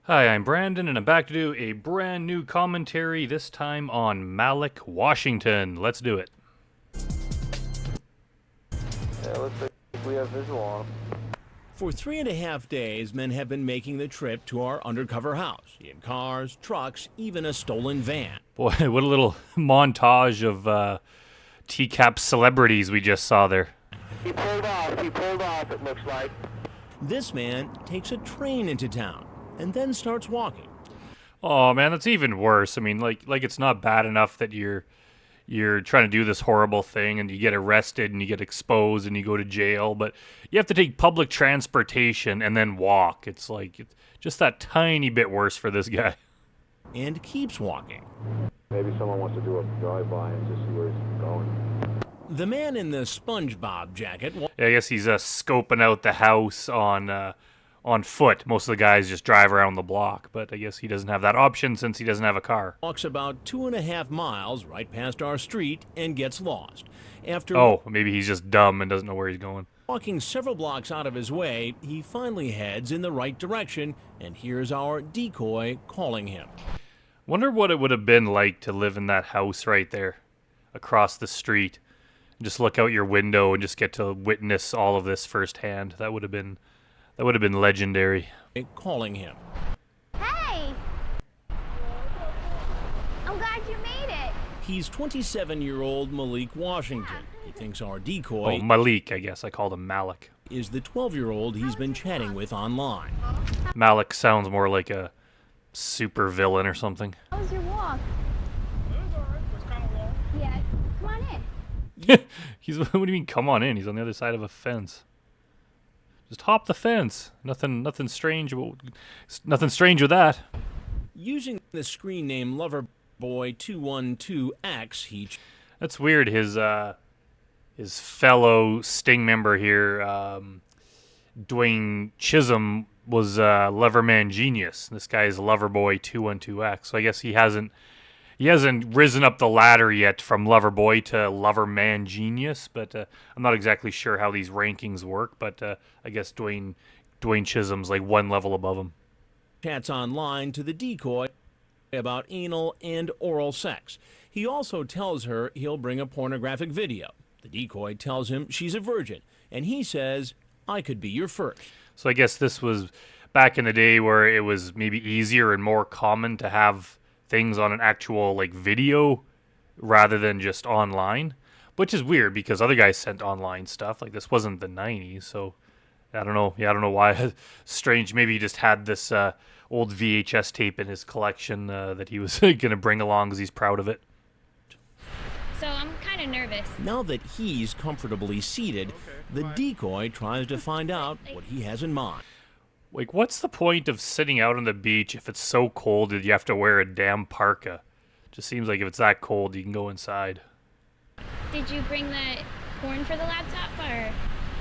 Hi, I'm Brandon, and I'm back to do a brand new commentary, this time on Malik Washington. Let's do it. Yeah, looks like we have visual on him. For 3.5 days, men have been making the trip to our undercover house in cars, trucks, even a stolen van. Boy, what a little montage of TCAP celebrities we just saw there. He pulled off, it looks like. This man takes a train into town and then starts walking. Oh man, that's even worse. I mean, like it's not bad enough that you're trying to do this horrible thing and you get arrested and you get exposed and you go to jail, but you have to take public transportation and then walk. It's just that tiny bit worse for this guy. And keeps walking. Maybe someone wants to do a drive-by and just see where he's going. The man in the SpongeBob jacket. Yeah, I guess he's scoping out the house on foot. Most of the guys just drive around the block, but I guess he doesn't have that option since he doesn't have a car. Walks about 2.5 miles right past our street and gets lost. After Maybe he's just dumb and doesn't know where he's going. Walking several blocks out of his way, he finally heads in the right direction and hears our decoy calling him. Wonder what it would have been like to live in that house right there across the street. Just look out your window and just get to witness all of this firsthand. That would have been legendary. Calling him. Hey! I'm glad you made it. He's 27-year-old Malik Washington. He thinks our decoy Malik, I guess. I called him Malik. Is the 12-year-old he's been chatting with online. Malik sounds more like a super villain or something. How was your walk? It was alright. It was kind of long. Yeah, come on in. What do you mean, come on in? He's on the other side of a fence. Just hop the fence. Nothing strange with that. Using the screen name Loverboy212X, That's weird. His fellow Sting member here, Dwayne Chisholm, was Loverman Genius. This guy is Loverboy212X. So I guess he hasn't risen up the ladder yet from Loverboy to Loverman Genius, but I'm not exactly sure how these rankings work, but I guess Dwayne Chisholm's like one level above him. chats online to the decoy about anal and oral sex. He also tells her he'll bring a pornographic video. The decoy tells him she's a virgin, and he says, "I could be your first." So I guess this was back in the day where it was maybe easier and more common to have things on an actual like video rather than just online, which is weird because other guys sent online stuff. Like this wasn't the 90s, so I don't know. Yeah, I don't know why. Strange. Maybe he just had this old VHS tape in his collection that he was going to bring along because he's proud of it. So I'm kind of nervous. Now that he's comfortably seated, the decoy tries to find out what he has in mind. Like, what's the point of sitting out on the beach if it's so cold that you have to wear a damn parka? Just seems like if it's that cold, you can go inside. Did you bring the porn for the laptop, or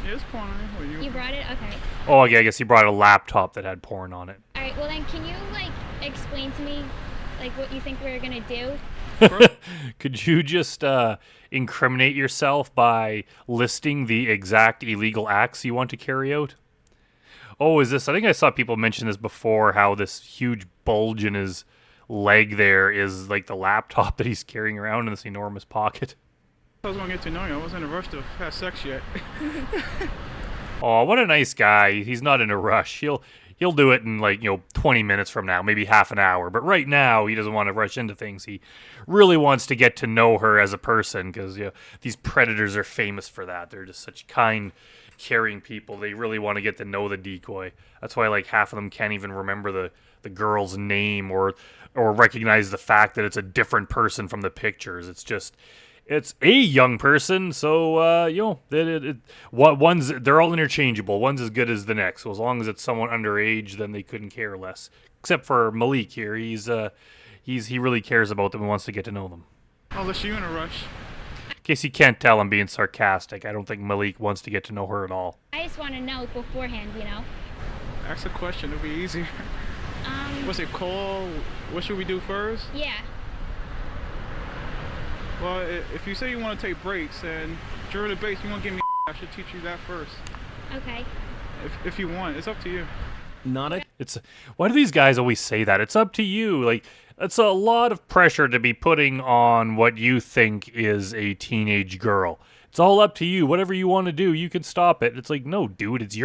Yeah, it's porn on it. Well, you brought it? Okay. Oh, yeah, I guess he brought a laptop that had porn on it. All right. Well, then, can you explain to me what you think we're gonna do? Could you just incriminate yourself by listing the exact illegal acts you want to carry out? Oh, is this... I think I saw people mention this before, how this huge bulge in his leg there is like the laptop that he's carrying around in this enormous pocket. I was going to get to know you. I wasn't in a rush to have sex yet. Oh, what a nice guy. He's not in a rush. He'll do it in 20 minutes from now, maybe half an hour. But right now, he doesn't want to rush into things. He really wants to get to know her as a person because these predators are famous for that. They're just such kind, caring people. They really want to get to know the decoy. That's why half of them can't even remember the girl's name or recognize the fact that it's a different person from the pictures. It's a young person, so they're all interchangeable. One's as good as the next. So as long as it's someone underage, then they couldn't care less. Except for Malik here, he really cares about them and wants to get to know them. Unless you're in a rush. In case you can't tell, I'm being sarcastic. I don't think Malik wants to get to know her at all. I just want to know beforehand, Ask a question. It'll be easier. What's it called? What should we do first? Yeah. Well, if you say you want to take breaks, and during the breaks you want to give me I should teach you that first. Okay. If you want, it's up to you. not a It's why do these guys always say that? It's up to you. Like it's a lot of pressure to be putting on what you think is a teenage girl. It's all up to you. Whatever you want to do, you can stop it. It's like, no, dude, it's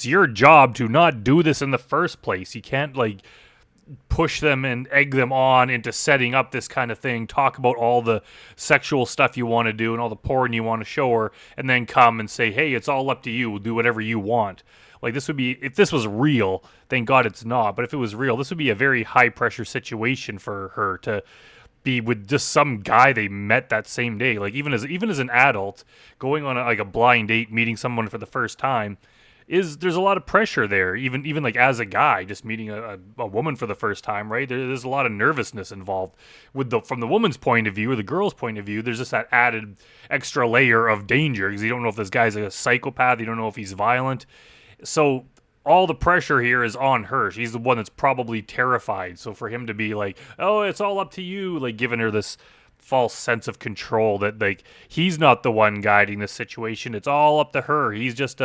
your job to not do this in the first place. You can't like push them and egg them on into setting up this kind of thing, talk about all the sexual stuff you want to do and all the porn you want to show her, and then come and say, hey, it's all up to you. We'll do whatever you want. Like, this would be, if this was real, thank God it's not, but if it was real, this would be a very high-pressure situation for her to be with just some guy they met that same day. Like, even as an adult, going on a blind date, meeting someone for the first time, there's a lot of pressure there, even like as a guy, just meeting a woman for the first time, right? There's a lot of nervousness involved. From the woman's point of view or the girl's point of view, there's just that added extra layer of danger because you don't know if this guy's a psychopath, you don't know if he's violent. So all the pressure here is on her. She's the one that's probably terrified. So for him to be like, oh, it's all up to you, like giving her this false sense of control that like he's not the one guiding the situation. It's all up to her. He's just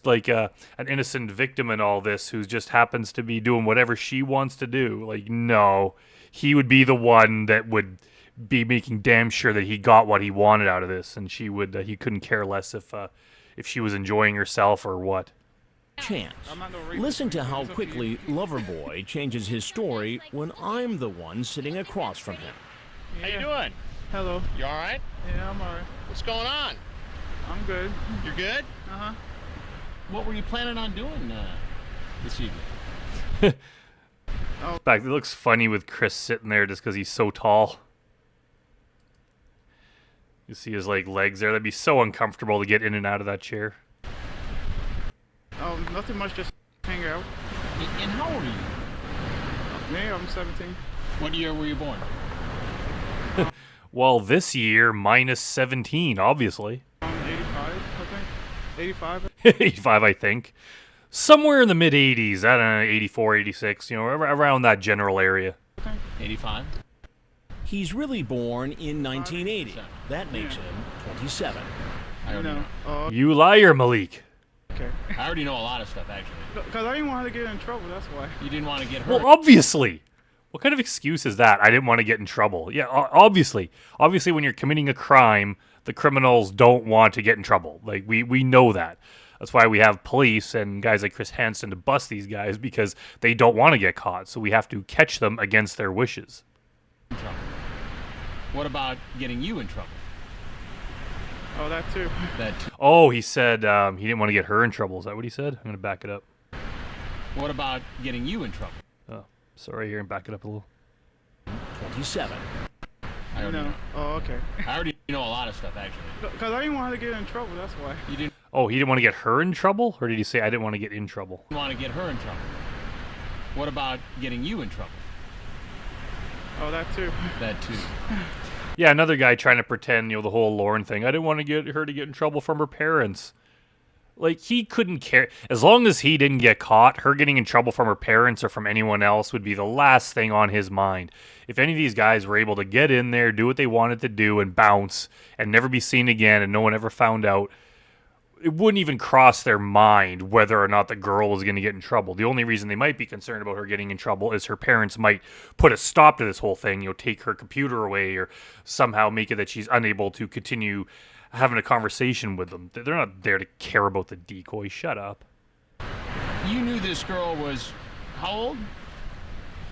like an innocent victim in all this who just happens to be doing whatever she wants to do. Like, no, he would be the one that would be making damn sure that he got what he wanted out of this, and he couldn't care less if she was enjoying herself or what. chance. Listen to how quickly Loverboy changes his story when I'm the one sitting across from him. Yeah. How you doing? Hello. You all right? Yeah, I'm alright. What's going on? I'm good. You're good? Uh-huh. What were you planning on doing this evening? In fact, it looks funny with Chris sitting there just because he's so tall. You see his legs there. That'd be so uncomfortable to get in and out of that chair. Oh, nothing much, just hang out. And how old are you? Me, I'm 17. What year were you born? Well, this year, minus 17, obviously. 85, I think. 85. 85, I think. Somewhere in the mid-80s. I don't know, 84, 86, around that general area. 85? He's really born in 1980. That makes him 27. I already know. You liar, Malik. Okay. I already know a lot of stuff, actually. Because I didn't want her to get in trouble, that's why. You didn't want to get hurt. Well, obviously. What kind of excuse is that? I didn't want to get in trouble. Yeah, obviously. Obviously, when you're committing a crime, the criminals don't want to get in trouble. We know that. That's why we have police and guys like Chris Hansen to bust these guys, because they don't want to get caught. So we have to catch them against their wishes. What about getting you in trouble? Oh, that too. That too. Oh, he said he didn't want to get her in trouble. Is that what he said? I'm going to back it up. What about getting you in trouble? Oh, sorry, here, and back it up a little. 27. I already know. Oh, okay. I already know a lot of stuff, actually. Because I didn't want her to get in trouble, that's why. You didn't Oh, he didn't want to get her in trouble? Or did he say, I didn't want to get in trouble? want to get her in trouble. What about getting you in trouble? Oh, that too. That too. Yeah, another guy trying to pretend, the whole Lauren thing. I didn't want to get her to get in trouble from her parents. He couldn't care. As long as he didn't get caught, her getting in trouble from her parents or from anyone else would be the last thing on his mind. If any of these guys were able to get in there, do what they wanted to do, and bounce, and never be seen again, and no one ever found out, it wouldn't even cross their mind whether or not the girl was going to get in trouble. The only reason they might be concerned about her getting in trouble is her parents might put a stop to this whole thing, take her computer away or somehow make it that she's unable to continue having a conversation with them. They're not there to care about the decoy. Shut up. You knew this girl was how old?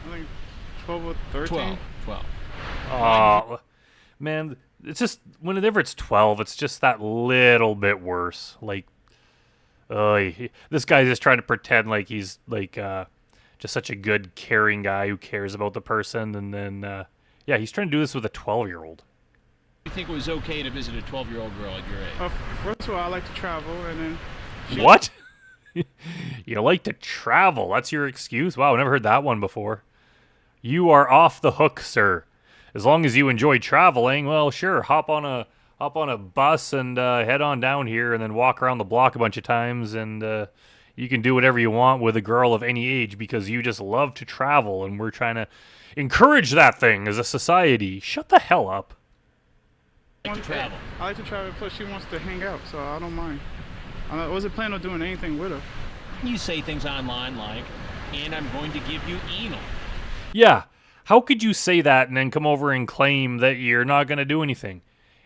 I think 12 or 13. 12. Man, it's just, whenever it's 12, it's just that little bit worse. This guy's just trying to pretend like he's, just such a good, caring guy who cares about the person, and then, he's trying to do this with a 12-year-old. You think it was okay to visit a 12-year-old girl at your age? First of all, I like to travel, and then... What? You like to travel? That's your excuse? Wow, never heard that one before. You are off the hook, sir. As long as you enjoy traveling, well, sure, hop on a bus and head on down here, and then walk around the block a bunch of times, and you can do whatever you want with a girl of any age because you just love to travel, and we're trying to encourage that thing as a society. Shut the hell up. I like to travel. I like to travel, plus she wants to hang out, so I don't mind. I wasn't planning on doing anything with her. You say things online like, and I'm going to give you anal. Yeah, how could you say that and then come over and claim that you're not going to do anything?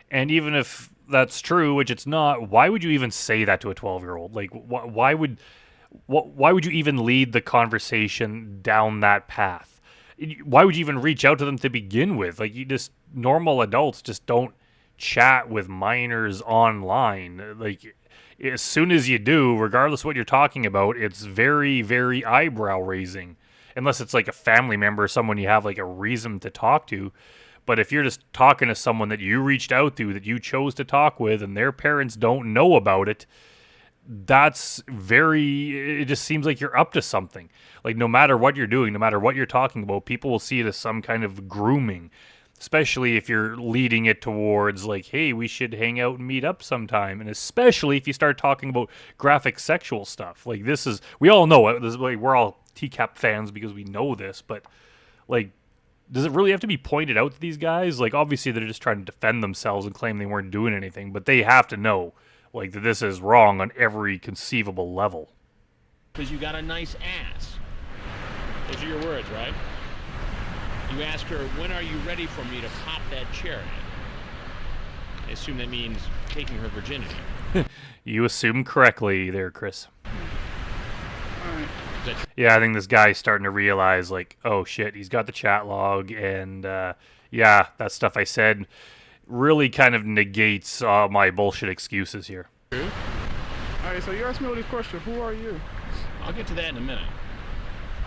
And even if that's true, which it's not, why would you even say that to a 12-year-old? Like, why would you even lead the conversation down that path? Why would you even reach out to them to begin with? Like, normal adults just don't chat with minors online. Like, as soon as you do, regardless of what you're talking about, it's very, very eyebrow raising. Unless it's like a family member or someone you have like a reason to talk to. But if you're just talking to someone that you reached out to, that you chose to talk with, and their parents don't know about it, it just seems like you're up to something. Like, no matter what you're doing, no matter what you're talking about, people will see it as some kind of grooming. Especially if you're leading it towards like, hey, we should hang out and meet up sometime. And especially if you start talking about graphic sexual stuff. Like, we all know it. This is like, we're all TCAP fans because we know this. But, like, does it really have to be pointed out to these guys? Like, obviously they're just trying to defend themselves and claim they weren't doing anything. But they have to know, like, that this is wrong on every conceivable level. Because you got a nice ass. Those are your words, right? You ask her, when are you ready for me to pop that cherry? I assume that means taking her virginity. You assume correctly there, Chris. Alright. Yeah, I think this guy's starting to realize, like, oh shit, he's got the chat log, and yeah, that stuff I said really kind of negates my bullshit excuses here. Alright, so you asked me all these questions. Who are you? I'll get to that in a minute.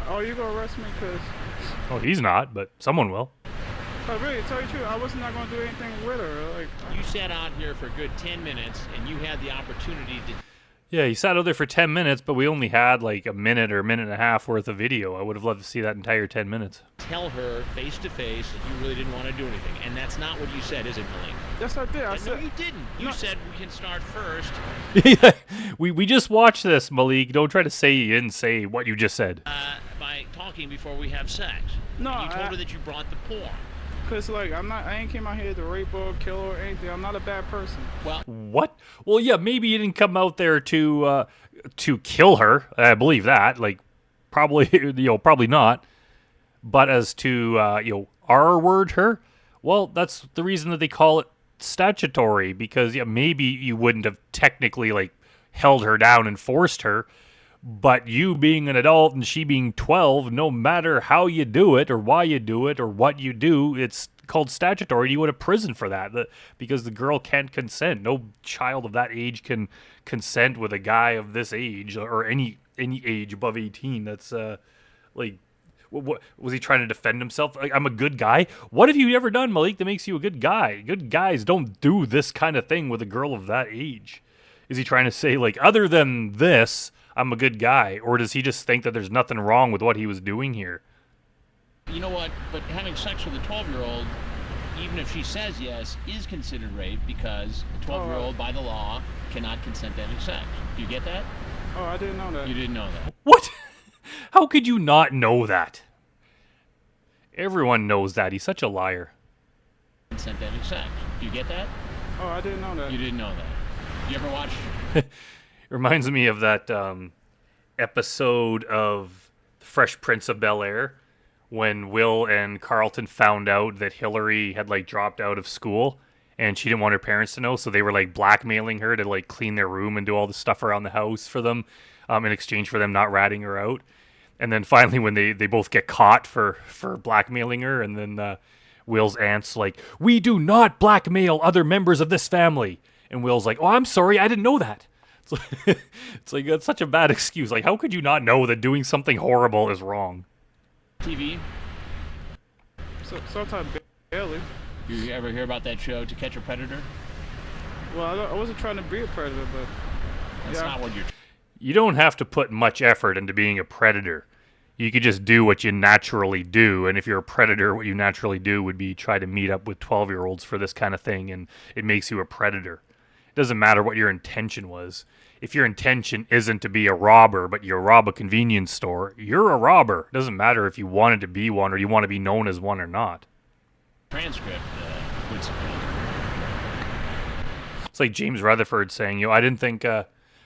Oh, you gonna arrest me because... Oh, he's not, but someone will. But really, to tell you the truth, I was not gonna do anything with her. Like, You sat out here for a good 10 minutes, and you had the opportunity to... Yeah, he sat out there for 10 minutes, but we only had like a minute or a minute and a half worth of video. I would have loved to see that entire 10 minutes. tell her face to face that you really didn't want to do anything. And that's not what you said, is it, Malik? Yes, I did. I No, said... you didn't. You said we can start first Yeah, we just watched this, Malik. Don't try to say you didn't say what you just said. by talking before we have sex. No, And you told her that you brought the porn. Cause like I ain't came out here to rape her, kill her, or anything. I'm not a bad person. Well, What? Well, yeah, maybe you didn't come out there to kill her. I believe that. Like, probably, probably not. But as to, R-word her, well, that's the reason that they call it statutory, because maybe you wouldn't have technically, like, held her down and forced her, but you being an adult and she being 12, no matter how you do it or why you do it or what you do, it's called statutory. You go to prison for that because the girl can't consent. No child of that age can consent with a guy of this age or any age above 18. That's like, what was he trying to defend himself? Like, I'm a good guy. What have you ever done, Malik, that makes you a good guy? Good guys don't do this kind of thing with a girl of that age. Is he trying to say, like, other than this, I'm a good guy? Or does he just think that there's nothing wrong with what he was doing here? you know what? But having sex with a 12-year-old, even if she says yes, is considered rape because a 12-year-old, by the law, cannot consent to having sex. Do you get that? Oh, I didn't know that. You didn't know that. What? How could you not know that? Everyone knows that. He's such a liar. Consent to having sex. Do you get that? Oh, I didn't know that. You didn't know that. You ever watch... Reminds me of that episode of The Fresh Prince of Bel-Air when Will and Carlton found out that Hillary had, like, dropped out of school and she didn't want her parents to know, so they were, like, blackmailing her to, like, clean their room and do all the stuff around the house for them in exchange for them not ratting her out. And then finally when they both get caught for blackmailing her, and then Will's aunt's like, "We do not blackmail other members of this family." And Will's like, "Oh, I'm sorry, I didn't know that." It's like that's such a bad excuse. Like, how could you not know that doing something horrible is wrong? TV? Sometimes barely. You ever hear about that show, To Catch a Predator? Well, I wasn't trying to be a predator, but That's not what you're... You don't have to put much effort into being a predator. You could just do what you naturally do, and if you're a predator, what you naturally do would be try to meet up with 12-year-olds for this kind of thing, and it makes you a predator. It doesn't matter what your intention was. If your intention isn't to be a robber, but you rob a convenience store, you're a robber. It doesn't matter if you wanted to be one or you want to be known as one or not. Transcript would support. It's like James Rutherford saying, I didn't think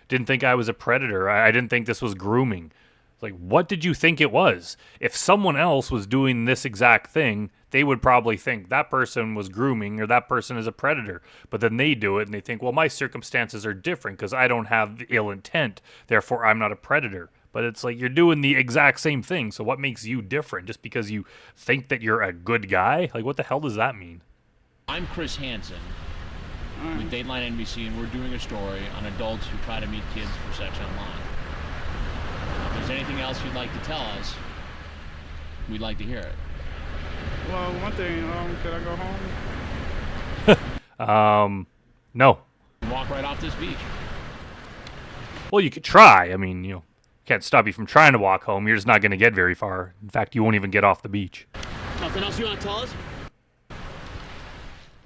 didn't think I was a predator. I didn't think this was grooming. It's like, what did you think it was? If someone else was doing this exact thing, they would probably think that person was grooming or that person is a predator. But then they do it and they think, well, my circumstances are different because I don't have ill intent. Therefore, I'm not a predator. But it's like you're doing the exact same thing. So what makes you different? Just because you think that you're a good guy? Like, what the hell does that mean? I'm Chris Hansen with Dateline NBC, and we're doing a story on adults who try to meet kids for sex online. If there's anything else you'd like to tell us, we'd like to hear it. Well, one thing, could I go home? No. Walk right off this beach. Well, you could try. I mean, can't stop you from trying to walk home. You're just not going to get very far. In fact, you won't even get off the beach. Nothing else you want to tell us?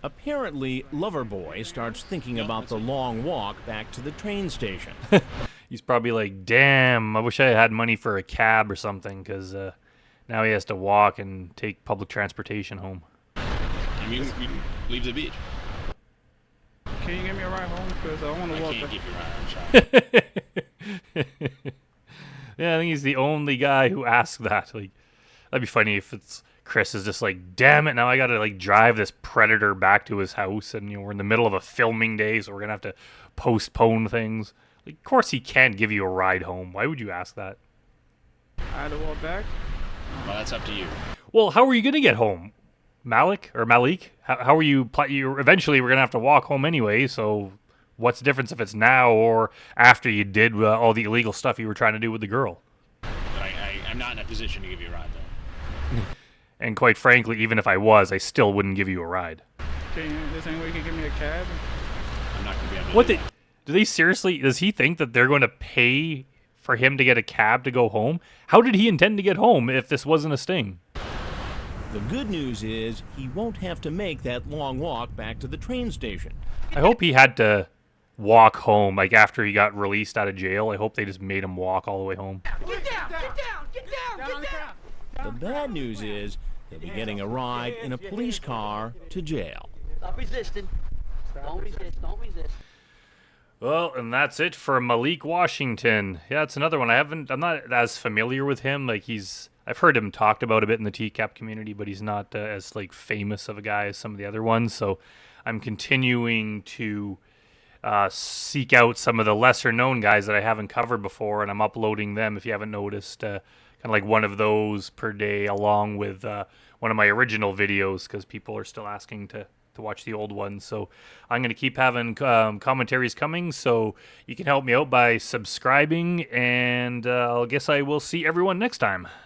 Apparently, Loverboy starts thinking about the long walk back to the train station. He's probably like, damn, I wish I had money for a cab or something, because now he has to walk and take public transportation home. I mean, you can leave the beach. Can you give me a ride home? Because I want to walk. I can't give you a ride. I'm sorry. Yeah, I think he's the only guy who asked that. Like, that'd be funny if it's Chris is just like, damn it, now I gotta like drive this predator back to his house, and we're in the middle of a filming day, so we're gonna have to postpone things. Like, of course he can't give you a ride home. Why would you ask that? I had to walk back. Well, that's up to you. Well, how are you gonna get home, Malik? How are you? Eventually, we're gonna have to walk home anyway. So, what's the difference if it's now or after you did all the illegal stuff you were trying to do with the girl? But I'm not in a position to give you a ride, though. And quite frankly, even if I was, I still wouldn't give you a ride. There's any way you can give me a cab? I'm not going to be able to What do the? that. Do they seriously? Does he think that they're going to pay for him to get a cab to go home? How did he intend to get home if this wasn't a sting? The good news is he won't have to make that long walk back to the train station. I hope he had to walk home, like after he got released out of jail. I hope they just made him walk all the way home. Get down! Get down! Get down! Get down! The bad news is he'll be getting a ride in a police car to jail. Stop resisting. Don't resist. Don't resist. Well, and that's it for Malik Washington. Yeah, it's another one. I'm not as familiar with him. Like I've heard him talked about a bit in the TCAP community, but he's not as like famous of a guy as some of the other ones. So I'm continuing to seek out some of the lesser known guys that I haven't covered before, and I'm uploading them. If you haven't noticed, kind of like one of those per day, along with one of my original videos, because people are still asking to watch the old ones. So I'm going to keep having commentaries coming, so you can help me out by subscribing, and I guess I will see everyone next time.